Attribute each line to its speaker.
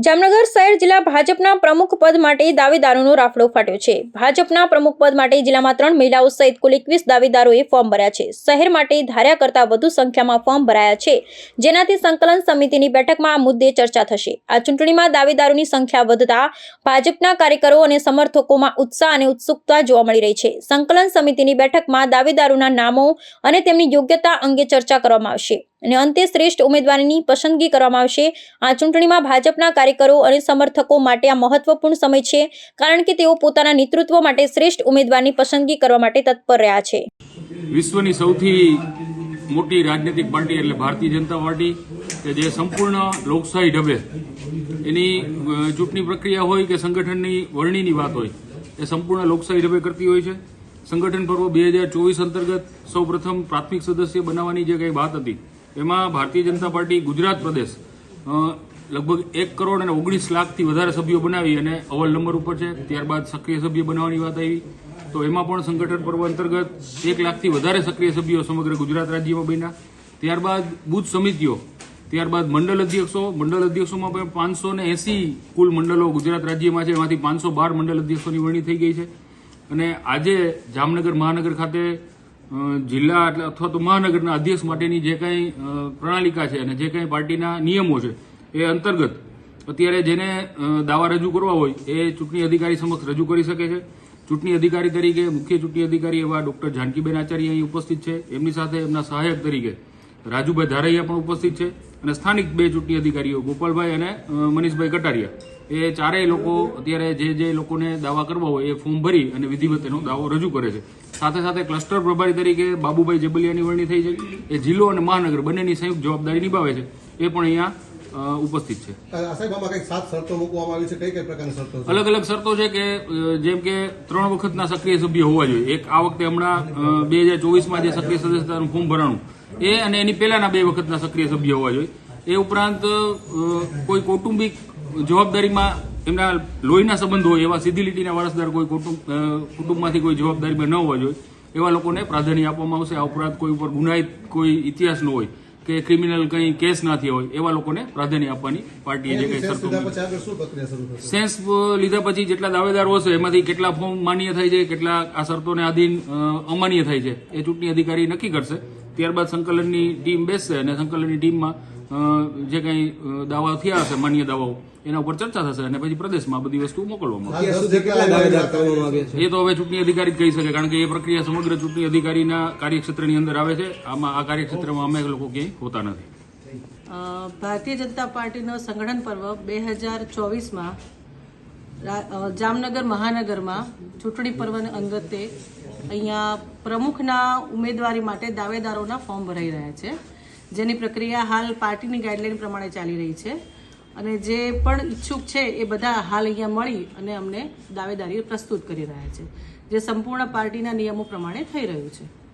Speaker 1: જામનગર શહેર જિલ્લા ભાજપના પ્રમુખ પદ માટે દાવેદારોનો રાફડો ફાટ્યો છે। ભાજપના પ્રમુખ પદ માટે જિલ્લામાં 3 મહિલાઓ સહિત કુલ 21 દાવેદારોએ ફોર્મ ભર્યા છે। શહેર માટે ધાર્યા કરતા વધુ સંખ્યામાં ફોર્મ ભરાયા છે, જેનાથી સંકલન સમિતિની બેઠકમાં આ મુદ્દે ચર્ચા થશે। આ ચૂંટણીમાં દાવેદારોની સંખ્યા વધતા ભાજપના કાર્યકરો અને સમર્થકોમાં ઉત્સાહ અને ઉત્સુકતા જોવા મળી રહી છે। સંકલન સમિતિની બેઠકમાં દાવેદારોના નામો અને તેમની યોગ્યતા અંગે ચર્ચા કરવામાં આવશે અને અંતે શ્રેષ્ઠ ઉમેદવારની પસંદગી કરવામાં આવશે। આ ચૂંટણીમાં ભાજપના કાર્યકરો અને સમર્થકો માટે આ મહત્વપૂર્ણ સમય છે, કારણ કે તેઓ પોતાના નેતૃત્વ માટે શ્રેષ્ઠ ઉમેદવારની પસંદગી કરવા માટે તત્પર રહ્યા છે।
Speaker 2: વિશ્વની સૌથી મોટી રાજનૈતિક પાર્ટી એટલે ભારતીય જનતા પાર્ટી કે જે સંપૂર્ણ લોકશાહી ઢબે એની ચૂંટણી પ્રક્રિયા હોય કે સંગઠનની વરણીની વાત હોય એ સંપૂર્ણ લોકશાહી ઢબે કરતી હોય છે। સંગઠન પર્વ 2024 અંતર્ગત સૌપ્રથમ પ્રાથમિક સદસ્ય બનાવવાની જે કંઈ વાત હતી એમાં ભારતીય જનતા પાર્ટી ગુજરાત પ્રદેશ લગભગ 1 કરોડ અને 19 લાખથી વધારે સભ્યો બનાવી અને અવ્વલ નંબર ઉપર છે। ત્યારબાદ સક્રિય સભ્ય બનાવવાની વાત આવી તો એમાં પણ સંગઠન પર્વ અંતર્ગત 1 લાખથી વધારે સક્રિય સભ્યો સમગ્ર ગુજરાત રાજ્યમાં બન્યા। ત્યારબાદ બૂથ સમિતિઓ, ત્યારબાદ મંડળ અધ્યક્ષોમાં પણ 580 કુલ મંડળો ગુજરાત રાજ્યમાં છે, એમાંથી 512 મંડળ અધ્યક્ષોની વરણી થઈ ગઈ છે। અને આજે જામનગર મહાનગર ખાતે જિલ્લા અથવા તો મહાનગરના અધ્યક્ષ માટેની જે કંઈ પ્રણાલિકા છે અને જે કંઈ પાર્ટીના નિયમો છે એ અંતર્ગત અત્યારે જેને દાવા રજૂ કરવા હોય એ ચૂંટણી અધિકારી સમક્ષ રજૂ કરી શકે છે। ચૂંટણી અધિકારી તરીકે મુખ્ય ચૂંટણી અધિકારી એવા ડોક્ટર જાનકીબેન આચાર્ય અહીં ઉપસ્થિત છે, એમની સાથે એમના સહાયક તરીકે રાજુભાઈ ધારૈયા પણ ઉપસ્થિત છે અને સ્થાનિક 2 ચૂંટણી અધિકારીઓ ગોપાલભાઈ અને મનીષભાઈ કટારિયા એ ચારેય લોકો અત્યારે જે લોકોને દાવા કરવા હોય એ ફોર્મ ભરી અને વિધિવત એનો દાવો રજૂ કરે છે। સાથે સાથે ક્લસ્ટર પ્રભારી તરીકે બાબુભાઈ જેબલિયાની વરણી થઈ છે, એ જિલ્લો અને મહાનગર બંનેની સંયુક્ત જવાબદારી નિભાવે છે, એ પણ અહીંયા ઉપસ્થિત છે। અલગ અલગ શરતો છે કે જેમ કે 3 વખતના સક્રિય સભ્ય હોવા જોઈએ। એક આ વખતે હમણાં 2024માં જે સક્રિય સદસ્યતાનું ફોર્મ ભરાણું એ અને એની પહેલાના 2 વખતના સક્રિય સભ્ય હોવા જોઈએ। એ ઉપરાંત કોઈ કૌટુંબિક જવાબદારીમાં એમના લોહીના સંબંધ હોય એવા સીધી લીટીના વારસદાર કોઈ કુટુંબમાંથી કોઈ જવાબદારીમાં ન હોવા જોઈએ એવા લોકોને પ્રાધાન્ય આપવામાં આવશે। આ ઉપરાંત કોઈ ઉપર ગુનાહિત કોઈ ઇતિહાસ ન હોય કે ક્રિમિનલ કંઈ કેસ ના થયા હોય એવા લોકોને પ્રાધાન્ય આપવાની પાર્ટીએ જે કંઈ શરતો સેન્સ લીધા પછી જેટલા દાવેદારો હશે એમાંથી કેટલા ફોર્મ માન્ય થાય છે, કેટલા આ શરતોને આધીન અમાન્ય થાય છે એ ચૂંટણી અધિકારી નક્કી કરશે। ત્યારબાદ સંકલનની ટીમ બેસશે અને સંકલનની ટીમમાં જે કંઈ દાવા થયા હશે માન્ય દાવાઓ એના ઉપર ચર્ચા થશે અને પછી પ્રદેશમાં બધી વસ્તુ મોકલવામાં આવશે। એ તો હવે ચૂંટણી અધિકારી જ કહી શકે, કારણ કે એ પ્રક્રિયા સમગ્ર ચૂંટણી અધિકારીના કાર્યક્ષેત્રની અંદર આવે છે। આમાં આ કાર્યક્ષેત્રમાં અમે લોકો ક્યાંય હોતા નથી।
Speaker 3: ભારતીય જનતા પાર્ટીનો સંગઠન પર્વ 2024માં જામનગર મહાનગરમાં ચૂંટણી પર્વને અંગતે અહીંયા પ્રમુખના ઉમેદવારી માટે દાવેદારોના ફોર્મ ભરાઈ રહ્યા છે, જેની પ્રક્રિયા હાલ પાર્ટીની ગાઈડલાઈન પ્રમાણે ચાલી રહી છે અને જે પણ ઈચ્છુક છે એ બધા હાલ અહીંયા મળી અને અમને દાવેદારી પ્રસ્તુત કરી રહ્યા છે, જે સંપૂર્ણ પાર્ટીના નિયમો પ્રમાણે થઈ રહ્યું છે।